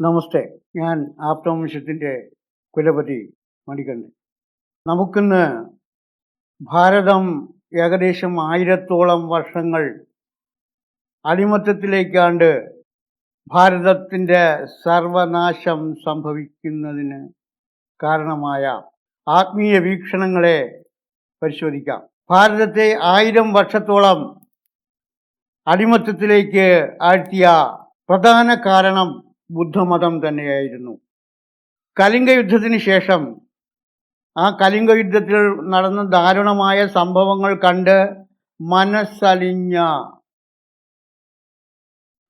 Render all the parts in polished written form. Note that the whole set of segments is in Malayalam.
നമസ്തേ, ഞാൻ ആപ്തവംശത്തിൻ്റെ കുലപതി മണികണ്ഠൻ. നമുക്കിന്ന് ഭാരതം ഏകദേശം 1000-ഓളം വർഷങ്ങൾ അടിമത്തത്തിലേക്കാണ്ട് ഭാരതത്തിൻ്റെ സർവനാശം സംഭവിക്കുന്നതിന് കാരണമായ ആത്മീയ വീക്ഷണങ്ങളെ പരിശോധിക്കാം. ഭാരതത്തെ 1000 വർഷത്തോളം അടിമത്തത്തിലേക്ക് ആഴ്ത്തിയ പ്രധാന കാരണം ബുദ്ധമതം തന്നെയായിരുന്നു. കലിംഗ യുദ്ധത്തിന് ശേഷം ആ കലിംഗ യുദ്ധത്തിൽ നടന്ന ദാരുണമായ സംഭവങ്ങൾ കണ്ട് മനസ്സലിഞ്ഞ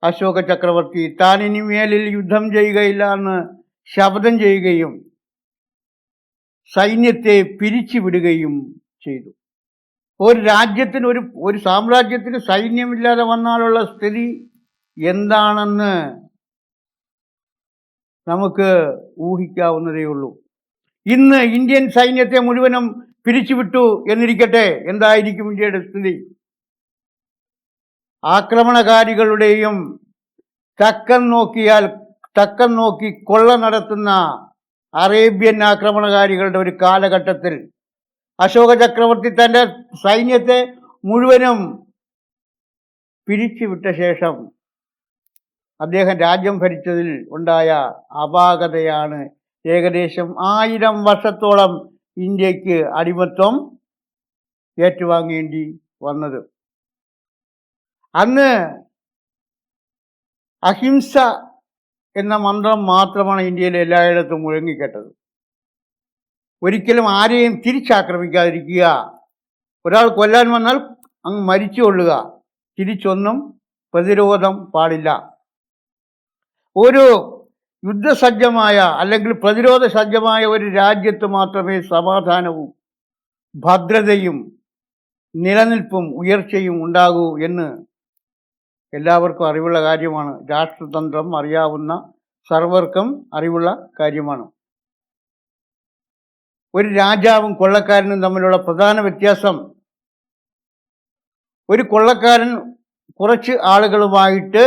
അശോക ചക്രവർത്തി താൻ ഇനി മേലിൽ യുദ്ധം ചെയ്യുകയില്ല എന്ന് ശപഥം ചെയ്യുകയും സൈന്യത്തെ പിരിച്ചുവിടുകയും ചെയ്തു. ഒരു രാജ്യത്തിന് ഒരു സാമ്രാജ്യത്തിന് സൈന്യമില്ലാതെ വന്നാലുള്ള സ്ഥിതി എന്താണെന്ന് നമുക്ക് ഊഹിക്കാവുന്നതേ ഉള്ളൂ. ഇന്ന് ഇന്ത്യൻ സൈന്യത്തെ മുഴുവനും പിരിച്ചുവിട്ടു എന്നിരിക്കട്ടെ, എന്തായിരിക്കും ഇന്ത്യയുടെ സ്ഥിതി? ആക്രമണകാരികളുടെയും തക്കം നോക്കി കൊള്ള നടത്തുന്ന അറേബ്യൻ ആക്രമണകാരികളുടെ ഒരു കാലഘട്ടത്തിൽ അശോക ചക്രവർത്തി തൻ്റെ സൈന്യത്തെ മുഴുവനും പിരിച്ചുവിട്ട ശേഷം അദ്ദേഹം രാജ്യം ഭരിച്ചതിൽ ഉണ്ടായ അപാകതയാണ് ഏകദേശം 1000 വർഷത്തോളം ഇന്ത്യക്ക് അടിമത്വം ഏറ്റുവാങ്ങേണ്ടി വന്നത്. അന്ന് അഹിംസ എന്ന മന്ത്രം മാത്രമാണ് ഇന്ത്യയിൽ എല്ലായിടത്തും മുഴങ്ങിക്കേട്ടത്. ഒരിക്കലും ആരെയും തിരിച്ചാക്രമിക്കാതിരിക്കുക, ഒരാൾ കൊല്ലാൻ വന്നാൽ അങ്ങ് മരിച്ചുകൊള്ളുക, തിരിച്ചൊന്നും പ്രതിരോധം പാടില്ല. ഒരു യുദ്ധസജ്ജമായ അല്ലെങ്കിൽ പ്രതിരോധ സജ്ജമായ ഒരു രാജ്യത്ത് മാത്രമേ സമാധാനവും ഭദ്രതയും നിലനിൽപ്പും ഉയർച്ചയും ഉണ്ടാകൂ എന്ന് എല്ലാവർക്കും അറിവുള്ള കാര്യമാണ്. രാഷ്ട്രതന്ത്രം അറിയാവുന്ന സർവർക്കും അറിവുള്ള കാര്യമാണ്. ഒരു രാജാവും കൊള്ളക്കാരനും തമ്മിലുള്ള പ്രധാന വ്യത്യാസം, ഒരു കൊള്ളക്കാരൻ കുറച്ച് ആളുകളുമായിട്ട്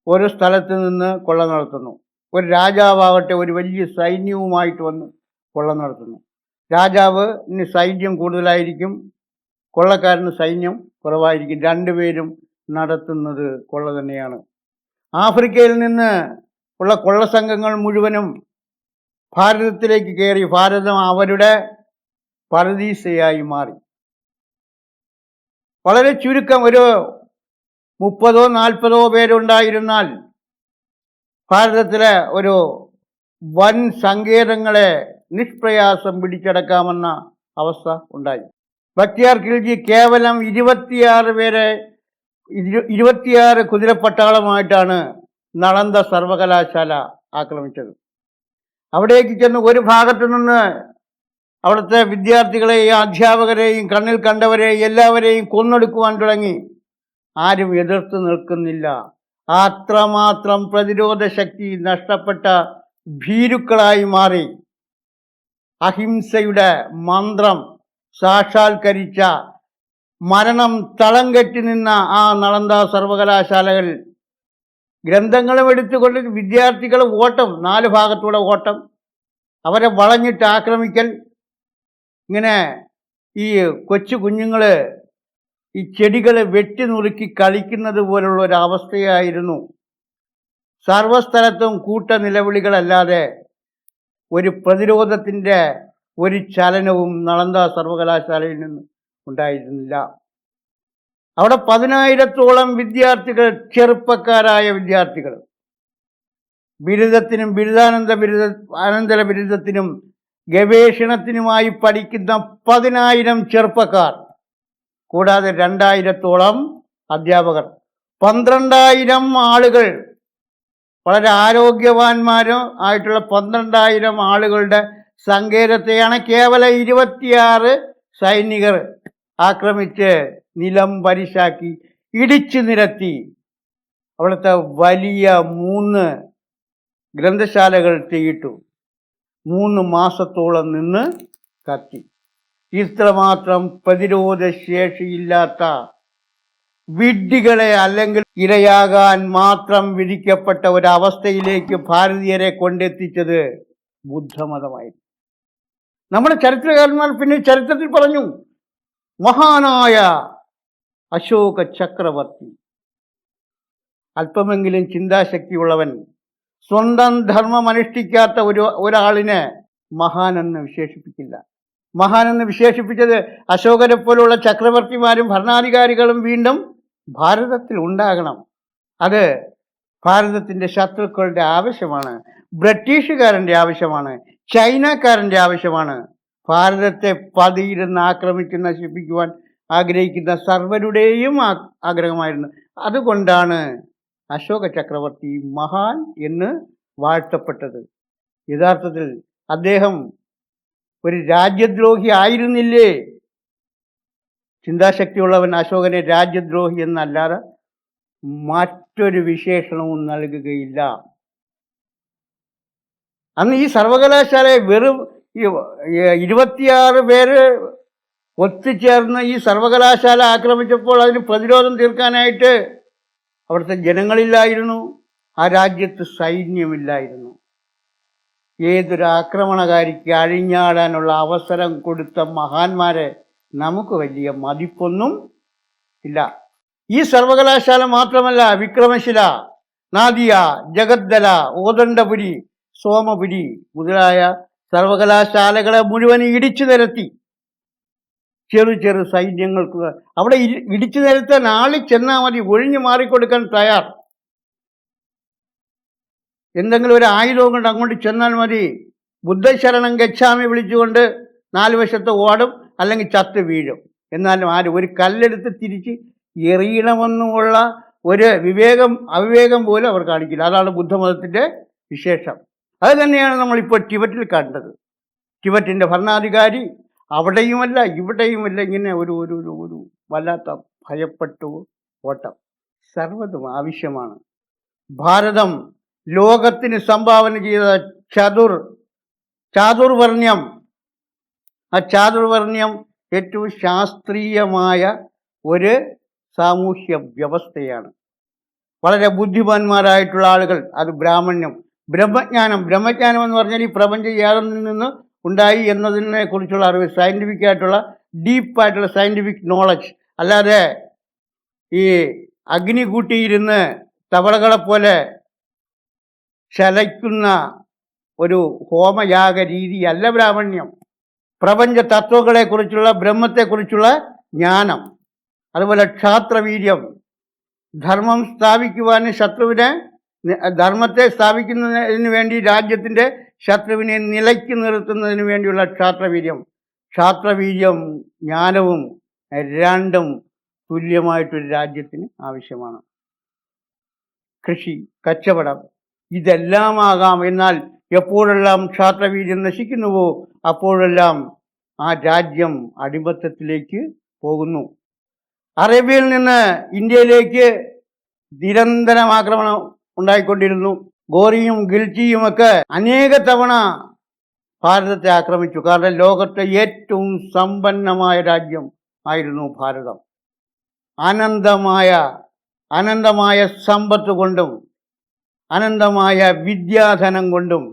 ഒരു സ്ഥലത്ത് നിന്ന് കൊള്ള നടത്തുന്നു. ഒരു രാജാവാകട്ടെ ഒരു വലിയ സൈന്യവുമായിട്ട് വന്ന് കൊള്ള നടത്തുന്നു. രാജാവിന് സൈന്യം കൂടുതലായിരിക്കും, കൊള്ളക്കാരന് സൈന്യം കുറവായിരിക്കും. രണ്ടുപേരും നടത്തുന്നത് കൊള്ള തന്നെയാണ്. ആഫ്രിക്കയിൽ നിന്ന് ഉള്ള കൊള്ളസംഘങ്ങൾ മുഴുവനും ഭാരതത്തിലേക്ക് കയറി ഭാരതം അവരുടെ പറുദീസയായി മാറി. വളരെ ചുരുക്കം, ഒരു 30-40 പേരുണ്ടായിരുന്നാൽ ഭാരതത്തിലെ ഒരു വൻ സങ്കേതങ്ങളെ നിഷ്പ്രയാസം പിടിച്ചടക്കാമെന്ന അവസ്ഥ ഉണ്ടായി. ബക്തിയാർ ഖിൽജി കേവലം 26 കുതിരപ്പട്ടാളമായിട്ടാണ് നളന്ദ സർവകലാശാല ആക്രമിച്ചത്. അവിടേക്ക് ചെന്ന് ഒരു ഭാഗത്തു നിന്ന് അവിടുത്തെ വിദ്യാർത്ഥികളെയും അധ്യാപകരെയും കണ്ണിൽ കണ്ടവരെയും എല്ലാവരെയും കൊന്നൊടുക്കുവാൻ തുടങ്ങി. ആരും എതിർത്ത് നിൽക്കുന്നില്ല. അത്രമാത്രം പ്രതിരോധ ശക്തി നഷ്ടപ്പെട്ട ഭീരുക്കളായി മാറി. അഹിംസയുടെ മന്ത്രം സാക്ഷാത്കരിച്ച, മരണം തളം കെട്ടി നിന്ന ആ നളന്ദ സർവകലാശാലകൾ ഗ്രന്ഥങ്ങളും എടുത്തുകൊണ്ട് വിദ്യാർത്ഥികൾ ഓട്ടം, 4 ഭാഗത്തൂടെ ഓട്ടം, അവരെ വളഞ്ഞിട്ട് ആക്രമിക്കൽ. ഇങ്ങനെ ഈ കൊച്ചു കുഞ്ഞുങ്ങൾ ഈ ചെടികൾ വെട്ടി നുറുക്കി കളിക്കുന്നത് പോലുള്ള ഒരവസ്ഥയായിരുന്നു. സർവസ്ഥലത്തും കൂട്ട നിലവിളികളല്ലാതെ ഒരു പ്രതിരോധത്തിൻ്റെ ഒരു ചലനവും നളന്ദ സർവകലാശാലയിൽ നിന്ന് ഉണ്ടായിരുന്നില്ല. അവിടെ 10,000-ഓളം വിദ്യാർത്ഥികൾ, ചെറുപ്പക്കാരായ വിദ്യാർത്ഥികൾ, ബിരുദത്തിനും അനന്തര ബിരുദത്തിനും ഗവേഷണത്തിനുമായി പഠിക്കുന്ന 10,000 ചെറുപ്പക്കാർ, കൂടാതെ 2000-ഓളം അധ്യാപകർ, 12,000 ആളുകൾ, വളരെ ആരോഗ്യവാന്മാരും ആയിട്ടുള്ള 12,000 ആളുകളുടെ സങ്കേതത്തെയാണ് കേവലം 26 സൈനികർ ആക്രമിച്ച് നിലം പരിശാക്കി ഇടിച്ചു നിരത്തി. അവിടുത്തെ വലിയ 3 ഗ്രന്ഥശാലകൾ തീയിട്ടു. 3 മാസത്തോളം നിന്ന് കത്തി. ഇത്രമാത്രം പ്രതിരോധ ശേഷിയില്ലാത്ത വിഡ്ഢികളെ അല്ലെങ്കിൽ ഇരയാകാൻ മാത്രം വിധിക്കപ്പെട്ട ഒരവസ്ഥയിലേക്ക് ഭാരതീയരെ കൊണ്ടെത്തിച്ചത് ബുദ്ധമതമായിരുന്നു. നമ്മുടെ ചരിത്രകാരന്മാർ പിന്നെ ചരിത്രത്തിൽ പറഞ്ഞു, മഹാനായ അശോക ചക്രവർത്തി, അല്പമെങ്കിലും ചിന്താശക്തിയുള്ളവൻ, സ്വന്തം ധർമ്മം അനുഷ്ഠിക്കാത്ത ഒരാളിനെ മഹാനെന്ന് വിശേഷിപ്പിക്കില്ല. മഹാനെന്ന് വിശേഷിപ്പിച്ചത് അശോകനെ പോലുള്ള ചക്രവർത്തിമാരും ഭരണാധികാരികളും വീണ്ടും ഭാരതത്തിൽ ഉണ്ടാകണം. അത് ഭാരതത്തിൻ്റെ ശത്രുക്കളുടെ ആവശ്യമാണ്, ബ്രിട്ടീഷുകാരൻ്റെ ആവശ്യമാണ്, ചൈനക്കാരൻ്റെ ആവശ്യമാണ്. ഭാരതത്തെ പതിയിരുന്ന് ആക്രമിച്ച് നശിപ്പിക്കുവാൻ ആഗ്രഹിക്കുന്ന സർവരുടെയും ആഗ്രഹമായിരുന്നു. അതുകൊണ്ടാണ് അശോക ചക്രവർത്തി മഹാൻ എന്ന് വാഴ്ത്തപ്പെട്ടത്. യഥാർത്ഥത്തിൽ അദ്ദേഹം ഒരു രാജ്യദ്രോഹി ആയിരുന്നില്ലേ? ചിന്താശക്തിയുള്ളവൻ അശോകനെ രാജ്യദ്രോഹി എന്നല്ലാതെ മറ്റൊരു വിശേഷണവും നൽകുകയില്ല. അന്ന് ഈ സർവകലാശാലയെ വെറും 26 പേര് ഒത്തുചേർന്ന് ഈ സർവകലാശാല ആക്രമിച്ചപ്പോൾ അതിന് പ്രതിരോധം തീർക്കാനായിട്ട് അവിടുത്തെ ജനങ്ങളില്ലായിരുന്നു, ആ രാജ്യത്ത് സൈന്യമില്ലായിരുന്നു. ഏതൊരു ആക്രമണകാരിക്ക് അഴിഞ്ഞാടാനുള്ള അവസരം കൊടുത്ത മഹാന്മാരെ നമുക്ക് വലിയ മതിപ്പൊന്നും ഇല്ല. ഈ സർവകലാശാല മാത്രമല്ല, വിക്രമശില, നാദിയ, ജഗദ്ദല, ഓദണ്ഡപുരി, സോമപുരി മുതലായ സർവകലാശാലകളെ മുഴുവൻ ഇടിച്ചു നിരത്തി. ചെറു സൈന്യങ്ങൾക്ക് അവിടെ ഇടിച്ചു നിരത്താൻ ആളി ചെന്നാൽ മതി, ഒഴിഞ്ഞു മാറിക്കൊടുക്കാൻ തയ്യാർ. എന്തെങ്കിലും ഒരു ആയുധവും കൊണ്ട് അങ്ങോട്ട് ചെന്നാൽ മതി, ബുദ്ധശരണം ഗച്ഛാമി വിളിച്ചുകൊണ്ട് 4 വശത്ത് ഓടും, അല്ലെങ്കിൽ ചത്ത് വീഴും. എന്നാലും ആരും ഒരു കല്ലെടുത്ത് തിരിച്ച് എറിയണമെന്നുമുള്ള ഒരു അവിവേകം പോലും അവർ കാണിക്കില്ല. അതാണ് ബുദ്ധമതത്തിൻ്റെ വിശേഷം. അത് തന്നെയാണ് നമ്മളിപ്പോൾ ടിബറ്റിൽ കണ്ടത്. ടിബറ്റിൻ്റെ ഭരണാധികാരി അവിടെയുമല്ല ഇവിടെയുമല്ല, ഇങ്ങനെ ഒരു വല്ലാത്ത ഭയപ്പെട്ടു ഓട്ടം. സർവ്വതും ആവശ്യമാണ്. ഭാരതം ലോകത്തിന് സംഭാവന ചെയ്ത ചാതുർവർണ്ണ്യം, ആ ചാതുർവർണ്ണ്യം ഏറ്റവും ശാസ്ത്രീയമായ ഒരു സാമൂഹ്യ വ്യവസ്ഥയാണ്. വളരെ ബുദ്ധിമാന്മാരായിട്ടുള്ള ആളുകൾ, അത് ബ്രഹ്മജ്ഞാനം എന്ന് പറഞ്ഞാൽ ഈ പ്രപഞ്ചം ഏതൊന്നിൽ നിന്ന് ഉണ്ടായി എന്നതിനെ കുറിച്ചുള്ള അറിവ്, സയൻറ്റിഫിക് ആയിട്ടുള്ള ഡീപ്പായിട്ടുള്ള സയൻറ്റിഫിക് നോളജ്. അല്ലാതെ ഈ അഗ്നി കൂട്ടിയിരുന്ന് തവളകളെപ്പോലെ ശലയ്ക്കുന്ന ഒരു ഹോമയാഗ രീതിയല്ല ബ്രാഹ്മണ്യം. പ്രപഞ്ച തത്വങ്ങളെക്കുറിച്ചുള്ള, ബ്രഹ്മത്തെക്കുറിച്ചുള്ള ജ്ഞാനം. അതുപോലെ ക്ഷാത്രവീര്യം, ധർമ്മം സ്ഥാപിക്കുവാൻ ധർമ്മത്തെ സ്ഥാപിക്കുന്നതിന് വേണ്ടി രാജ്യത്തിൻ്റെ ശത്രുവിനെ നിലയ്ക്ക് നിർത്തുന്നതിന് വേണ്ടിയുള്ള ക്ഷാത്രവീര്യം ജ്ഞാനവും രണ്ടും തുല്യമായിട്ടൊരു രാജ്യത്തിന് ആവശ്യമാണ്. കൃഷി, കച്ചവടം ഇതെല്ലാമാകാം. എന്നാൽ എപ്പോഴെല്ലാം ക്ഷാത്രവീര്യം നശിക്കുന്നുവോ അപ്പോഴെല്ലാം ആ രാജ്യം അടിമത്തത്തിലേക്ക് പോകുന്നു. അറേബ്യയിൽ നിന്ന് ഇന്ത്യയിലേക്ക് നിരന്തരം ആക്രമണം ഉണ്ടായിക്കൊണ്ടിരുന്നു. ഗോറിയും ഗിൽജിയുമൊക്കെ അനേക തവണ ഭാരതത്തെ ആക്രമിച്ചു. കാരണം ലോകത്തെ ഏറ്റവും സമ്പന്നമായ രാജ്യം ആയിരുന്നു ഭാരതം. അനന്തമായ സമ്പത്ത് കൊണ്ടും അനന്തമായ വിദ്യാധനം കൊണ്ടും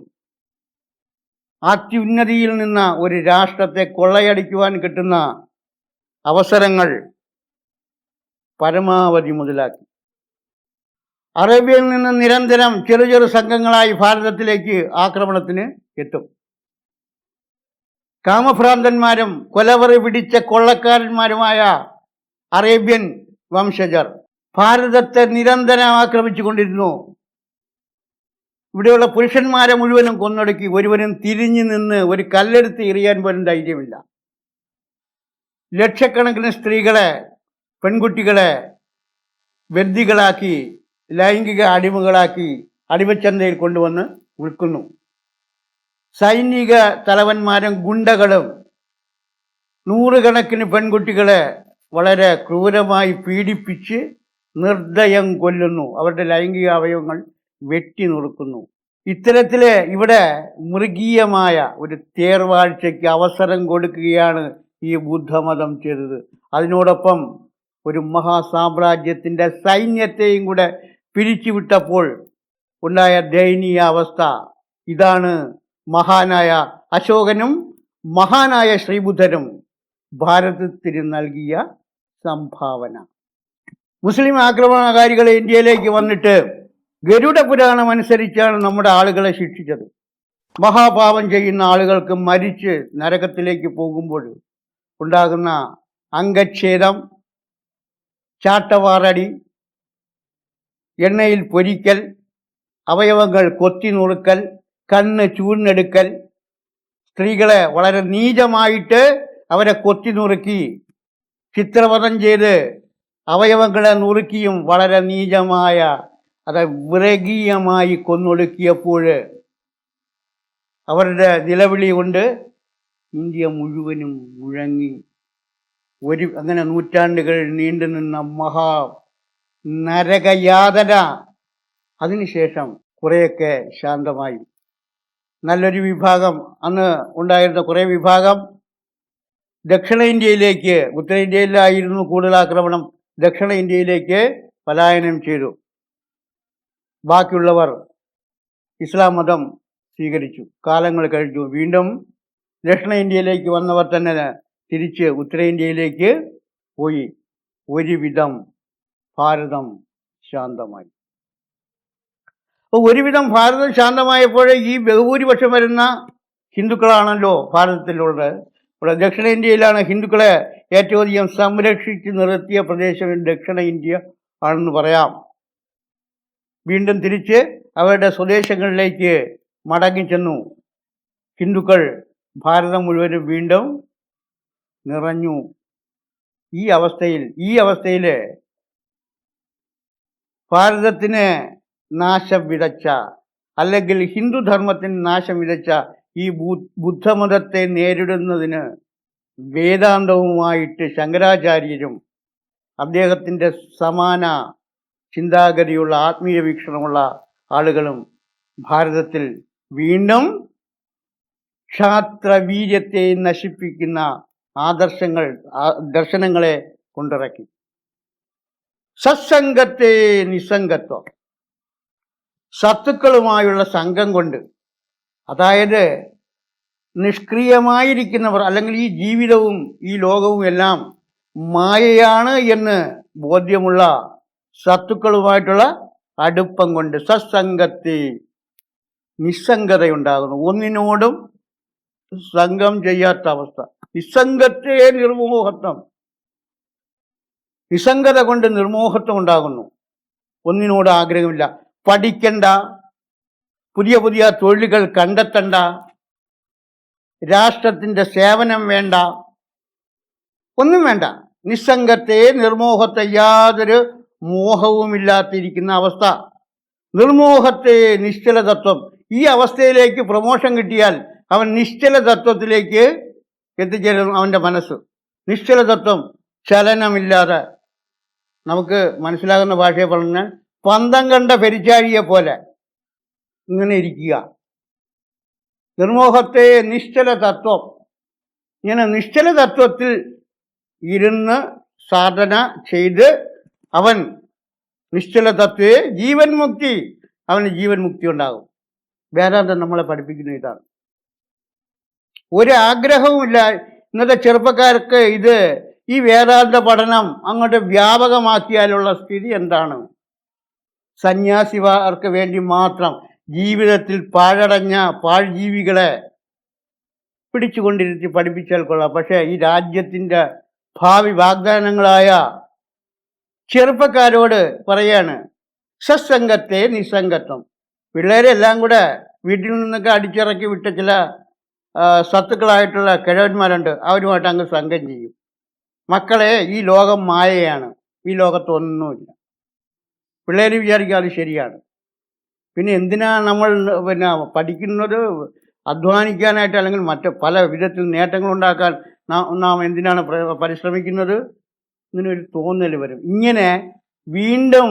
അത്യുന്നതിയിൽ നിന്ന് ഒരു രാഷ്ട്രത്തെ കൊള്ളയടിക്കുവാൻ കിട്ടുന്ന അവസരങ്ങൾ പരമാവധി മുതലാക്കി. അറേബ്യയിൽ നിന്ന് നിരന്തരം ചെറു സംഘങ്ങളായി ഭാരതത്തിലേക്ക് ആക്രമണത്തിന് എത്തും. കാമഭ്രാന്തന്മാരും കൊലവറി പിടിച്ച കൊള്ളക്കാരന്മാരുമായ അറേബ്യൻ വംശജർ ഭാരതത്തെ നിരന്തരം ആക്രമിച്ചു കൊണ്ടിരുന്നു. ഇവിടെയുള്ള പുരുഷന്മാരെ മുഴുവനും കൊന്നൊടുക്കി. ഒരുവനും തിരിഞ്ഞു നിന്ന് ഒരു കല്ലെടുത്ത് എറിയാൻ പോലും ധൈര്യമില്ല. ലക്ഷക്കണക്കിന് സ്ത്രീകളെ, പെൺകുട്ടികളെ ബന്ദികളാക്കി, ലൈംഗിക അടിമകളാക്കി അടിമച്ചന്തയിൽ കൊണ്ടുവന്ന് വിൽക്കുന്നു. സൈനിക തലവന്മാരും ഗുണ്ടകളും 100 കണക്കിന് പെൺകുട്ടികളെ വളരെ ക്രൂരമായി പീഡിപ്പിച്ച് നിർദ്ദയം കൊല്ലുന്നു. അവരുടെ ലൈംഗിക അവയവങ്ങൾ വെട്ടി നുറുക്കുന്നു. ഇത്തരത്തിൽ ഇവിടെ മൃഗീയമായ ഒരു തേർവാഴ്ചയ്ക്ക് അവസരം കൊടുക്കുകയാണ് ഈ ബുദ്ധമതം ചെയ്തത്. അതിനോടൊപ്പം ഒരു മഹാസാമ്രാജ്യത്തിൻ്റെ സൈന്യത്തെയും കൂടെ പിരിച്ചുവിട്ടപ്പോൾ ഉണ്ടായ ദയനീയ അവസ്ഥ ഇതാണ് മഹാനായ അശോകനും മഹാനായ ശ്രീബുദ്ധനും ഭാരതത്തിന് നൽകിയ സംഭാവന. മുസ്ലിം ആക്രമണകാരികൾ ഇന്ത്യയിലേക്ക് വന്നിട്ട് ഗരുഡ പുരാണം അനുസരിച്ചാണ് നമ്മുടെ ആളുകളെ ശിക്ഷിച്ചത്. മഹാപാപം ചെയ്യുന്ന ആളുകൾക്ക് മരിച്ച് നരകത്തിലേക്ക് പോകുമ്പോൾ ഉണ്ടാകുന്ന അംഗച്ഛേദം, ചാട്ടവാറടി, എണ്ണയിൽ പൊരിക്കൽ, അവയവങ്ങൾ കൊത്തി നുറുക്കൽ, കണ്ണ് ചൂർന്നെടുക്കൽ, സ്ത്രീകളെ വളരെ നീചമായിട്ട് അവരെ കൊത്തി നുറുക്കി ചിത്രവധം ചെയ്ത് അവയവങ്ങളെ നുറുക്കിയും വളരെ നീചമായ മൃഗീയമായി കൊന്നൊടുക്കിയപ്പോൾ അവരുടെ നിലവിളി കൊണ്ട് ഇന്ത്യ മുഴുവനും മുഴങ്ങി. അങ്ങനെ നൂറ്റാണ്ടുകൾ നീണ്ടുനിന്ന മഹാ നരകയാതന അതിനുശേഷം കുറേയൊക്കെ ശാന്തമായി. നല്ലൊരു വിഭാഗം, അന്ന് ഉണ്ടായിരുന്ന കുറേ വിഭാഗം ദക്ഷിണേന്ത്യയിലേക്ക്, ഉത്തരേന്ത്യയിലായിരുന്നു കൂടുതൽ ആക്രമണം, ദക്ഷിണേന്ത്യയിലേക്ക് പലായനം ചെയ്തു. ബാക്കിയുള്ളവർ ഇസ്ലാം മതം സ്വീകരിച്ചു. കാലങ്ങൾ കഴിഞ്ഞു. വീണ്ടും ദക്ഷിണേന്ത്യയിലേക്ക് വന്നവർ തന്നെ തിരിച്ച് ഉത്തരേന്ത്യയിലേക്ക് പോയി. ഒരുവിധം ഭാരതം ശാന്തമായി. അപ്പോൾ ഒരുവിധം ഭാരതം ശാന്തമായപ്പോൾ ഈ ബഹുഭൂരിപക്ഷം വരുന്ന ഹിന്ദുക്കളാണല്ലോ ഭാരതത്തിലുള്ളത്. ഇവിടെ ദക്ഷിണേന്ത്യയിലാണ് ഹിന്ദുക്കളെ ഏറ്റവും അധികം സംരക്ഷിച്ച് നിർത്തിയ പ്രദേശം ദക്ഷിണ ഇന്ത്യ ആണെന്ന് പറയാം. വീണ്ടും തിരിച്ച് അവരുടെ സ്വദേശങ്ങളിലേക്ക് മടങ്ങിച്ചെന്നു. ഹിന്ദുക്കൾ ഭാരതം മുഴുവനും വീണ്ടും നിറഞ്ഞു. ഈ അവസ്ഥയിൽ ഭാരതത്തിന് നാശം വിതച്ച, അല്ലെങ്കിൽ ഹിന്ദുധർമ്മത്തിന് നാശം വിതച്ച ഈ ബുദ്ധമതത്തെ നേരിടുന്നതിന് വേദാന്തവുമായിട്ട് ശങ്കരാചാര്യരും അദ്ദേഹത്തിൻ്റെ സമാന ചിന്താഗതിയുള്ള ആത്മീയ വീക്ഷണമുള്ള ആളുകളും ഭാരതത്തിൽ വീണ്ടും ക്ഷാത്രവീര്യത്തെ നശിപ്പിക്കുന്ന ദർശനങ്ങളെ കൊണ്ടിറക്കി. സത്സംഗത്തെ നിസ്സംഗത്വം, സത്തുക്കളുമായുള്ള സംഘം കൊണ്ട്, അതായത് നിഷ്ക്രിയമായിരിക്കുന്നവർ, അല്ലെങ്കിൽ ഈ ജീവിതവും ഈ ലോകവും എല്ലാം മായയാണ് എന്ന് ബോധ്യമുള്ള സത്തുക്കളുമായിട്ടുള്ള അടുപ്പം കൊണ്ട് സത്സംഗത്തെ നിസ്സംഗതയുണ്ടാകുന്നു. ഒന്നിനോടും സംഘം ചെയ്യാത്ത അവസ്ഥ. നിസ്സംഗത്തെ നിർമോഹത്വം, നിസ്സംഗത കൊണ്ട് നിർമോഹത്വം ഉണ്ടാകുന്നു. ഒന്നിനോട് ആഗ്രഹമില്ല. പഠിക്കണ്ട, പുതിയ പുതിയ തൊഴിലുകൾ കണ്ടെത്തണ്ട, രാഷ്ട്രത്തിൻ്റെ സേവനം വേണ്ട, ഒന്നും വേണ്ട. നിസ്സംഗത്തെ നിർമോഹത്തെ, യാതൊരു മോഹവുമില്ലാത്തിരിക്കുന്ന അവസ്ഥ. നിർമോഹത്തെ നിശ്ചല തത്വം. ഈ അവസ്ഥയിലേക്ക് പ്രമോഷൻ കിട്ടിയാൽ അവൻ നിശ്ചല തത്വത്തിലേക്ക് എത്തിച്ചേരും. അവൻ്റെ മനസ്സ് നിശ്ചല തത്വം, ചലനമില്ലാതെ, നമുക്ക് മനസ്സിലാകുന്ന ഭാഷയെ പറഞ്ഞാൽ പന്തം കണ്ട പെരിച്ചാഴിയെ പോലെ ഇങ്ങനെ ഇരിക്കുക. നിർമോഹത്തെ നിശ്ചല തത്വം. ഇങ്ങനെ നിശ്ചല തത്വത്തിൽ ഇരുന്ന് സാധന ചെയ്ത് അവൻ നിശ്ചല തത്വേ ജീവൻ മുക്തി, അവന് ജീവൻ മുക്തി ഉണ്ടാകും. വേദാന്തം നമ്മളെ പഠിപ്പിക്കുന്ന ഇതാണ്. ഒരാഗ്രഹവുമില്ല. ഇന്നത്തെ ചെറുപ്പക്കാർക്ക് ഈ വേദാന്ത പഠനം അങ്ങോട്ട് വ്യാപകമാക്കിയാലുള്ള സ്ഥിതി എന്താണ്? സന്യാസിമാർക്ക് വേണ്ടി മാത്രം ജീവിതത്തിൽ പാഴടഞ്ഞ പാഴ്ജീവികളെ പിടിച്ചുകൊണ്ടിരുത്തി പഠിപ്പിച്ചാൽ കൊള്ളാം. പക്ഷേ ഈ രാജ്യത്തിൻ്റെ ഭാവി വാഗ്ദാനങ്ങളായ ചെറുപ്പക്കാരോട് പറയാണ് സത്സംഗത്തെ നിസ്സംഗത്വം. പിള്ളേരെല്ലാം കൂടെ വീട്ടിൽ നിന്നൊക്കെ അടിച്ചിറക്കി വിട്ട ചില സത്തുക്കളായിട്ടുള്ള കിഴവന്മാരുണ്ട്. അവരുമായിട്ട് അങ്ങ് സംഘം ചെയ്യും. മക്കളെ, ഈ ലോകം മായയാണ്, ഈ ലോകത്തൊന്നുമില്ല. പിള്ളേർ വിചാരിക്കുക അത് ശരിയാണ്. പിന്നെ എന്തിനാണ് നമ്മൾ പഠിക്കുന്നത്? അധ്വാനിക്കാനായിട്ട്, അല്ലെങ്കിൽ മറ്റ് പല വിധത്തിൽ നേട്ടങ്ങളുണ്ടാക്കാൻ നാം എന്തിനാണ് പരിശ്രമിക്കുന്നത്? ഇങ്ങനൊരു തോന്നൽ വരും. ഇങ്ങനെ വീണ്ടും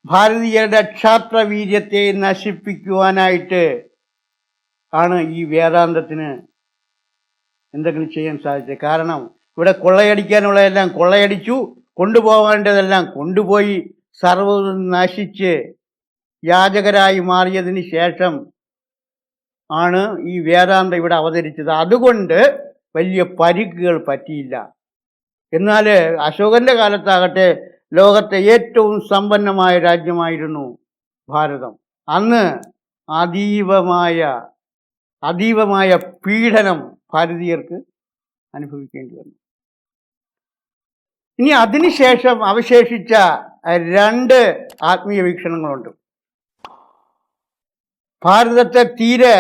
ഭാരതീയരുടെ ക്ഷാത്രവീര്യത്തെ നശിപ്പിക്കുവാനായിട്ട് ആണ് ഈ വേദാന്തത്തിന് എന്തെങ്കിലും ചെയ്യാൻ സാധിച്ചത്. കാരണം ഇവിടെ കൊള്ളയടിക്കാനുള്ളതെല്ലാം കൊള്ളയടിച്ചു, കൊണ്ടുപോകേണ്ടതെല്ലാം കൊണ്ടുപോയി, സർവ്വതും നശിച്ച് യാചകരായി മാറിയതിന് ശേഷം ആണ് ഈ വേദാന്തം ഇവിടെ അവതരിച്ചത്. അതുകൊണ്ട് വലിയ പരിക്കുകൾ പറ്റിയില്ല. എന്നാൽ അശോകന്റെ കാലത്താകട്ടെ ലോകത്തെ ഏറ്റവും സമ്പന്നമായ രാജ്യമായിരുന്നു ഭാരതം. അന്ന് അതീവമായ പീഡനം ഭാരതീയർക്ക് അനുഭവിക്കേണ്ടി വന്നു. ഇനി അതിനുശേഷം അവശേഷിച്ച 2 ആത്മീയ വീക്ഷണങ്ങളുണ്ട്. ഭാരതത്തെ തീരെ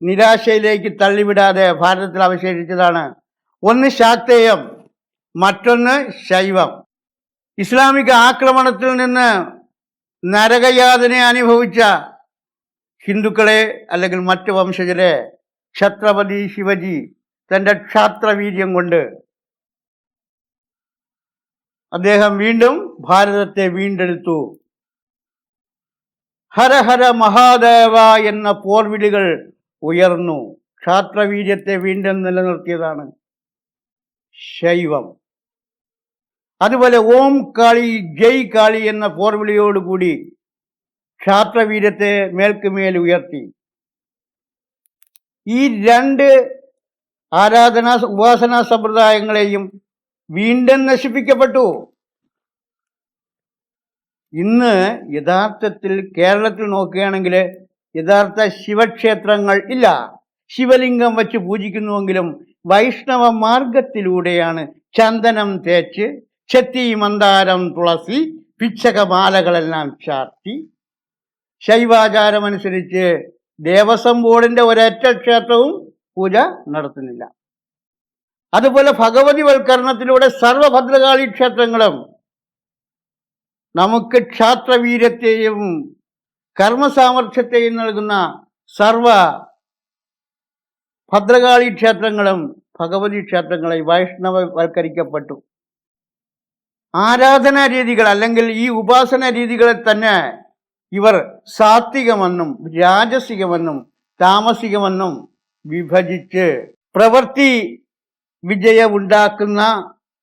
നിരാശയിലേക്ക് തള്ളിവിടാതെ ഭാരതത്തിൽ അവശേഷിച്ചതാണ്. ഒന്ന് ശാക്തേയം, മറ്റൊന്ന് ശൈവം. ഇസ്ലാമിക ആക്രമണത്തിൽ നിന്ന് നരകയാതന അനുഭവിച്ച ഹിന്ദുക്കളെ അല്ലെങ്കിൽ മറ്റ് വംശജരെ ഛത്രപതി ശിവജി തൻ്റെ ക്ഷാത്രവീര്യം കൊണ്ട് അദ്ദേഹം വീണ്ടും ഭാരതത്തെ വീണ്ടെടുത്തു. ഹര ഹര മഹാദേവ എന്ന പോർവിളികൾ ഉയർന്നു. ക്ഷാത്രവീര്യത്തെ വീണ്ടും നിലനിർത്തിയതാണ് ശൈവം. അതുപോലെ ഓം കാളി ജയ് കാളി എന്ന പോർവിളിയോടുകൂടി ക്ഷാത്രവീര്യത്തെ മേൽക്കുമേൽ ഉയർത്തി. ഈ 2 ഉപാസനാ സമ്പ്രദായങ്ങളെയും വീണ്ടും നശിപ്പിക്കപ്പെട്ടു. ഇന്ന് യഥാർത്ഥത്തിൽ കേരളത്തിൽ നോക്കുകയാണെങ്കിൽ യഥാർത്ഥ ശിവക്ഷേത്രങ്ങൾ ഇല്ല. ശിവലിംഗം വച്ച് പൂജിക്കുന്നുവെങ്കിലും വൈഷ്ണവ മാർഗത്തിലൂടെയാണ് ചന്ദനം തേച്ച് ചെത്തി മന്ദാരം തുളസി പിച്ചകമാലകളെല്ലാം ചാർത്തി. ശൈവാചാരമനുസരിച്ച് ദേവസ്വം ബോർഡിന്റെ ഒരൊറ്റ ക്ഷേത്രവും പൂജ നടത്തുന്നില്ല. അതുപോലെ ഭഗവതി വൽക്കരണത്തിലൂടെ സർവഭദ്രകാളി ക്ഷേത്രങ്ങളും നമുക്ക് ക്ഷാത്രവീര്യത്തെയും കർമ്മസാമർഥ്യത്തെയും നൽകുന്ന സർവ ഭദ്രകാളി ക്ഷേത്രങ്ങളും ഭഗവതി ക്ഷേത്രങ്ങളെ വൈഷ്ണവവൽക്കരിക്കപ്പെട്ടു. ആരാധനാ രീതികൾ അല്ലെങ്കിൽ ഈ ഉപാസന രീതികളെ തന്നെ ഇവർ സാത്വികമെന്നും രാജസികമെന്നും താമസികമെന്നും വിഭജിച്ച് പ്രവൃത്തി വിജയമുണ്ടാക്കുന്ന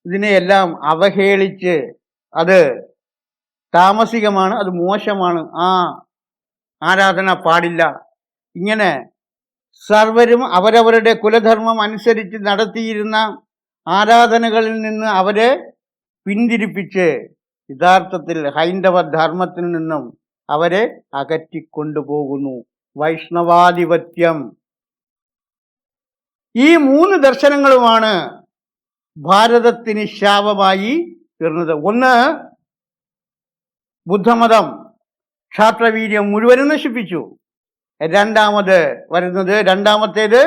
ഇതിനെയെല്ലാം അവഹേളിച്ച് അത് താമസികമാണ്, അത് മോശമാണ്, ആരാധന പാടില്ല, ഇങ്ങനെ സർവരും അവരവരുടെ കുലധർമ്മം അനുസരിച്ച് നടത്തിയിരുന്ന ആരാധനകളിൽ നിന്ന് അവരെ പിന്തിരിപ്പിച്ച് യഥാർത്ഥത്തിൽ ഹൈന്ദവ ധർമ്മത്തിൽ നിന്നും അവരെ അകറ്റിക്കൊണ്ടുപോകുന്നു. വൈഷ്ണവാധിപത്യം. ഈ 3 ദർശനങ്ങളുമാണ് ഭാരതത്തിന് ശാപമായി തീർന്നത്. ഒന്ന്, ബുദ്ധമതം ക്ഷാത്രവീര്യം മുഴുവനും നശിപ്പിച്ചു. രണ്ടാമത്തേത്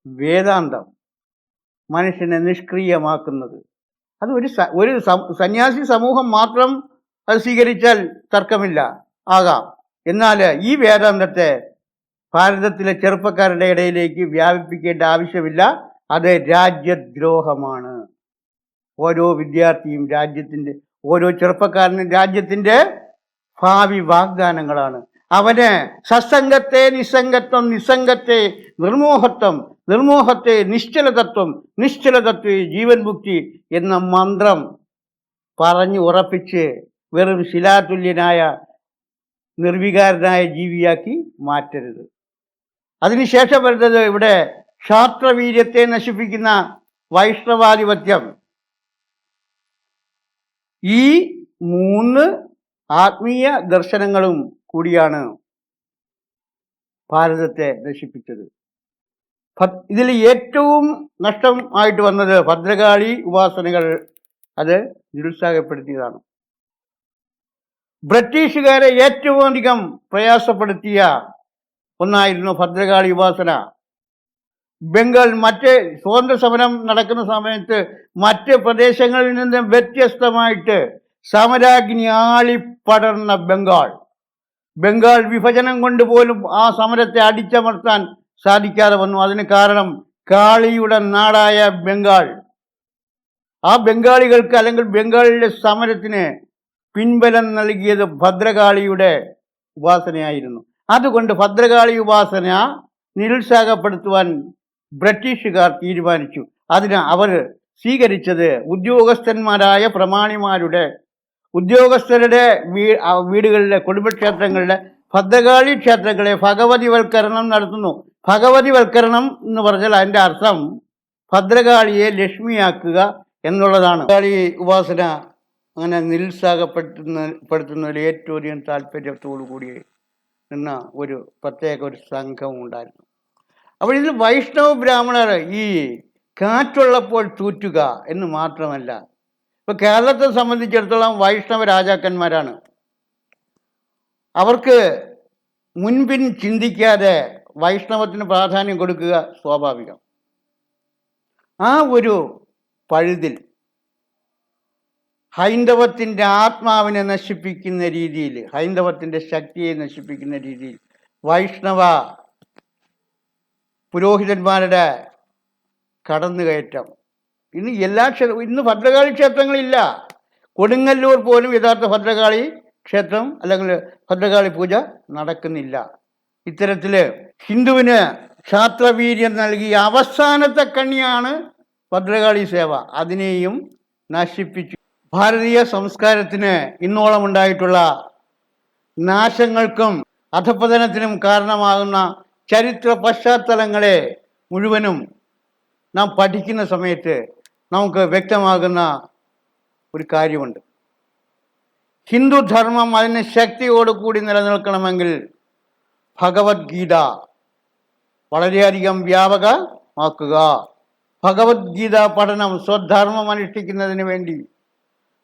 വേദാന്തം, മനുഷ്യനെ നിഷ്ക്രിയമാക്കുന്നത്. അത് ഒരു സന്യാസി സമൂഹം മാത്രം അത് സ്വീകരിച്ചാൽ തർക്കമില്ല, ആകാം. എന്നാൽ ഈ വേദാന്തത്തെ ഭാരതത്തിലെ ചെറുപ്പക്കാരുടെ ഇടയിലേക്ക് വ്യാപിപ്പിക്കേണ്ട ആവശ്യമില്ല. അത് രാജ്യദ്രോഹമാണ്. ഓരോ വിദ്യാർത്ഥിയും ഓരോ ചെറുപ്പക്കാരനും രാജ്യത്തിൻ്റെ ഭാവി വാഗ്ദാനങ്ങളാണ്. അവന് സത്സംഗത്തെ നിസ്സംഗത്വം, നിസ്സംഗത്തെ നിർമോഹത്വം, നിർമോഹത്തെ നിശ്ചലതത്വം, നിശ്ചലതത്വേ ജീവൻ മുക്തി എന്ന മന്ത്രം പറഞ്ഞു ഉറപ്പിച്ച് വെറും ശിലാതുല്യനായ നിർവികാരനായ ജീവിയാക്കി മാറ്റരുത്. അതിനുശേഷം വരുന്നത് ഇവിടെ ക്ഷാത്രവീര്യത്തെ നശിപ്പിക്കുന്ന വൈഷ്ണവാധിപത്യം. ഈ 3 ആത്മീയ ദർശനങ്ങളും കൂടിയാണ് ഭാരതത്തെ നശിപ്പിച്ചത്. ഇതിൽ ഏറ്റവും നഷ്ടം ആയിട്ട് വന്നത് ഭദ്രകാളി ഉപാസനകൾ അത് നിരുത്സാഹപ്പെടുത്തിയതാണ്. ബ്രിട്ടീഷുകാരെ ഏറ്റവും അധികം പ്രയാസപ്പെടുത്തിയ ഒന്നായിരുന്നു ഭദ്രകാളി ഉപാസന. ബംഗാൾ മറ്റ് സ്വാതന്ത്ര്യ സമരം നടക്കുന്ന സമയത്ത് മറ്റ് പ്രദേശങ്ങളിൽ നിന്ന് വ്യത്യസ്തമായിട്ട് സമരാഗ്നി ആളിപ്പടർന്ന ബംഗാൾ വിഭജനം കൊണ്ട് പോലും ആ സമരത്തെ അടിച്ചമർത്താൻ സാധിക്കാതെ വന്നു. അതിന് കാരണം കാളിയുടെ നാടായ ബംഗാൾ, ആ ബംഗാളികൾക്ക് അല്ലെങ്കിൽ ബംഗാളിലെ സമരത്തിന് പിൻബലം നൽകിയത് ഭദ്രകാളിയുടെ ഉപാസനയായിരുന്നു. അതുകൊണ്ട് ഭദ്രകാളി ഉപാസന നിരുത്സാഹപ്പെടുത്തുവാൻ ബ്രിട്ടീഷുകാർ തീരുമാനിച്ചു. അതിന് അവർ സ്വീകരിച്ചത് ഉദ്യോഗസ്ഥന്മാരായ പ്രമാണിമാരുടെ ഉദ്യോഗസ്ഥരുടെ വീടുകളിലെ കുടുംബക്ഷേത്രങ്ങളിലെ ഭദ്രകാളി ക്ഷേത്രങ്ങളെ ഭഗവതിവൽക്കരണം നടത്തുന്നു. ഭഗവതിവൽക്കരണം എന്ന് പറഞ്ഞാൽ അതിൻ്റെ അർത്ഥം ഭദ്രകാളിയെ ലക്ഷ്മിയാക്കുക എന്നുള്ളതാണ്. ഭദ്രകാളി ഉപാസന അങ്ങനെ നിരുത്സാഹപ്പെടുത്തുന്നതിൽ ഏറ്റവും അധികം താല്പര്യത്തോടു കൂടി നിന്ന ഒരു പ്രത്യേക ഒരു സംഘം ഉണ്ടായിരുന്നു. അപ്പോൾ ഇതിൽ വൈഷ്ണവ ബ്രാഹ്മണർ ഈ കാറ്റുള്ളപ്പോൾ തൂറ്റുക എന്ന് മാത്രമല്ല, ഇപ്പൊ കേരളത്തെ സംബന്ധിച്ചിടത്തോളം വൈഷ്ണവ രാജാക്കന്മാരാണ്. അവർക്ക് മുൻപിൻ ചിന്തിക്കാതെ വൈഷ്ണവത്തിന് പ്രാധാന്യം കൊടുക്കുക സ്വാഭാവികം. ആ ഒരു പഴുതിൽ ഹൈന്ദവത്തിൻ്റെ ആത്മാവിനെ നശിപ്പിക്കുന്ന രീതിയിൽ, ഹൈന്ദവത്തിൻ്റെ ശക്തിയെ നശിപ്പിക്കുന്ന രീതിയിൽ വൈഷ്ണവ പുരോഹിതന്മാരുടെ കടന്നുകയറ്റം ഇന്ന് ഇന്ന് ഭദ്രകാളി ക്ഷേത്രങ്ങളില്ല. കൊടുങ്ങല്ലൂർ പോലും യഥാർത്ഥ ഭദ്രകാളി ക്ഷേത്രം അല്ലെങ്കിൽ ഭദ്രകാളി പൂജ നടക്കുന്നില്ല. ഇത്തരത്തിൽ ഹിന്ദുവിന് ക്ഷാത്രവീര്യം നൽകിയ അവസാനത്തെ കണ്ണിയാണ് ഭദ്രകാളി സേവ. അതിനെയും നശിപ്പിച്ചു. ഭാരതീയ സംസ്കാരത്തിന് ഇന്നോളം ഉണ്ടായിട്ടുള്ള നാശങ്ങൾക്കും അധപ്പതനത്തിനും കാരണമാകുന്ന ചരിത്ര പശ്ചാത്തലങ്ങളെ മുഴുവനും നാം പഠിക്കുന്ന സമയത്ത് നമുക്ക് വ്യക്തമാകുന്ന ഒരു കാര്യമുണ്ട്. ഹിന്ദുധർമ്മം അതിന് ശക്തിയോടുകൂടി നിലനിൽക്കണമെങ്കിൽ ഭഗവത്ഗീത വളരെയധികം വ്യാപകമാക്കുക. ഭഗവത്ഗീത പഠനം സ്വധർമ്മം അനുഷ്ഠിക്കുന്നതിന് വേണ്ടി,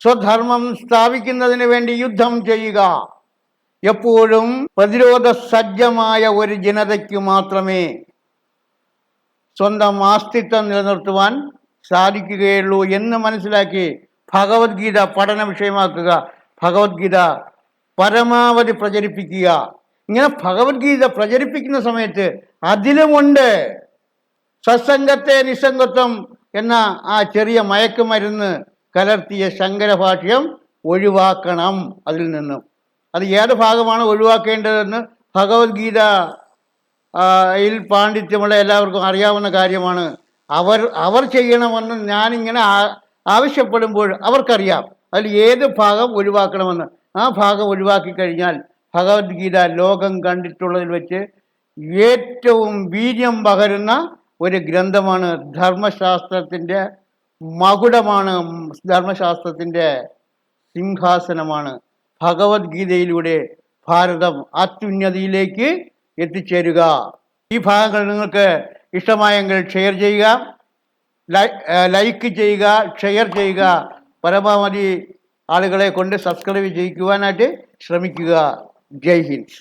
സ്വധർമ്മം സ്ഥാപിക്കുന്നതിന് വേണ്ടി യുദ്ധം ചെയ്യുക. എപ്പോഴും പ്രതിരോധ സജ്ജമായ ഒരു ജനതയ്ക്ക് മാത്രമേ സ്വന്തം അസ്തിത്വം നിലനിർത്തുവാൻ സാധിക്കുകയുള്ളൂ എന്ന് മനസ്സിലാക്കി ഭഗവത്ഗീത പഠന വിഷയമാക്കുക. ഭഗവത്ഗീത പരമാവധി പ്രചരിപ്പിക്കുക. ഇങ്ങനെ ഭഗവത്ഗീത പ്രചരിപ്പിക്കുന്ന സമയത്ത് അതിലുമുണ്ട് സത്സംഗത്തെ നിസ്സംഗത്വം എന്ന ആ ചെറിയ മയക്കുമരുന്ന് കലർത്തിയ ശങ്കരഭാഷ്യം ഒഴിവാക്കണം. അതിൽ നിന്നും അത് ഏത് ഭാഗമാണ് ഒഴിവാക്കേണ്ടതെന്ന് ഭഗവത്ഗീത പാണ്ഡിത്യമുള്ള എല്ലാവർക്കും അറിയാവുന്ന കാര്യമാണ്. അവർ ചെയ്യണമെന്ന് ഞാനിങ്ങനെ ആവശ്യപ്പെടുമ്പോൾ അവർക്കറിയാം അതിൽ ഏത് ഭാഗം ഒഴിവാക്കണമെന്ന്. ആ ഭാഗം ഒഴിവാക്കി കഴിഞ്ഞാൽ ഭഗവത്ഗീത ലോകം കണ്ടിട്ടുള്ളതിൽ വെച്ച് ഏറ്റവും വീര്യം പകരുന്ന ഒരു ഗ്രന്ഥമാണ്. ധർമ്മശാസ്ത്രത്തിൻ്റെ മകുടമാണ്, ധർമ്മശാസ്ത്രത്തിൻ്റെ സിംഹാസനമാണ്. ഭഗവത്ഗീതയിലൂടെ ഭാരതം അത്യുന്നതിയിലേക്ക് എത്തിച്ചേരുക. ഈ ഭാഗങ്ങൾ നിങ്ങൾക്ക് ഇഷ്ടമായെങ്കിൽ ഷെയർ ചെയ്യുക, ലൈക്ക് ചെയ്യുക, ഷെയർ ചെയ്യുക. പരമാവധി ആളുകളെ കൊണ്ട് സബ്സ്ക്രൈബ് ചെയ്യിക്കുവാനായിട്ട് ശ്രമിക്കുക. ജയ് ഹിന്ദ്.